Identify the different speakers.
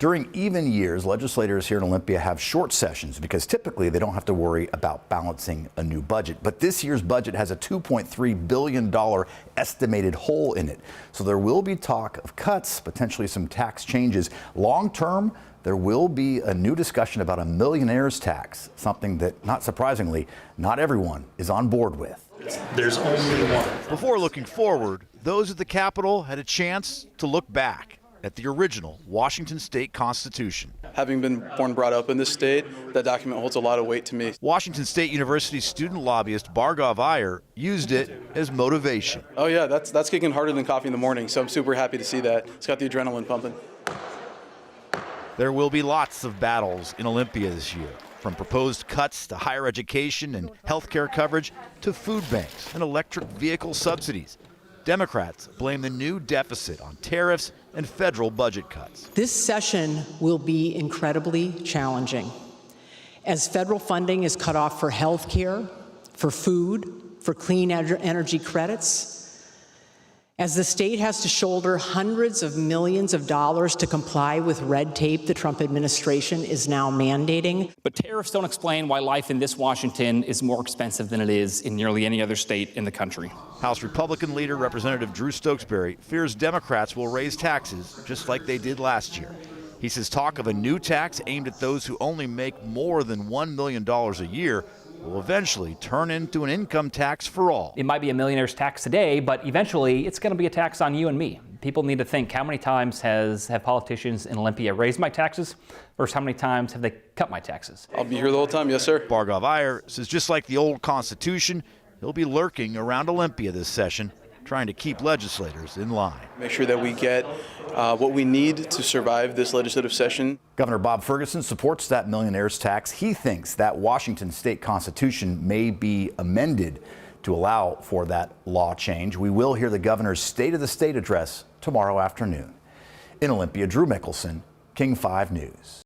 Speaker 1: During even years, legislators here in Olympia have short sessions because typically they don't have to worry about balancing a new budget. But this year's budget has a $2.3 billion estimated hole in it. So there will be talk of cuts, potentially some tax changes. Long term, there will be a new discussion about a millionaire's tax, something that, not surprisingly, not everyone is on board with.
Speaker 2: There's only one.
Speaker 3: Before looking forward, those at the Capitol had a chance to look back at the original Washington State Constitution.
Speaker 4: Having been born and brought up in this state, that document holds a lot of weight to me.
Speaker 3: Washington State University student lobbyist Bhargav Iyer used it as motivation.
Speaker 4: Oh yeah, that's kicking harder than coffee in the morning, so I'm super happy to see that. It's got the adrenaline pumping.
Speaker 3: There will be lots of battles in Olympia this year, from proposed cuts to higher education and health care coverage to food banks and electric vehicle subsidies. Democrats blame the new deficit on tariffs and federal budget cuts.
Speaker 5: This session will be incredibly challenging as federal funding is cut off for health care, for food, for clean energy credits, as the state has to shoulder hundreds of millions of dollars to comply with red tape the Trump administration is now mandating.
Speaker 6: But tariffs don't explain why life in this Washington is more expensive than it is in nearly any other state in the country.
Speaker 3: House Republican leader Representative Drew Stokesbury fears Democrats will raise taxes just like they did last year. He says talk of a new tax aimed at those who only make more than $1 million a year will eventually turn into an income tax for all.
Speaker 6: It might be a millionaire's tax today, but eventually it's going to be a tax on you and me. People need to think, how many times have politicians in Olympia raised my taxes versus how many times have they cut my taxes?
Speaker 4: I'll be here the whole time, yes sir.
Speaker 3: Bhargav Iyer says just like the old Constitution, he'll be lurking around Olympia this session, trying to keep legislators in line.
Speaker 4: Make sure that we get what we need to survive this legislative session.
Speaker 1: Governor Bob Ferguson supports that millionaire's tax. He thinks that Washington State Constitution may be amended to allow for that law change. We will hear the governor's State of the State address tomorrow afternoon. In Olympia, Drew Mickelson, King 5 News.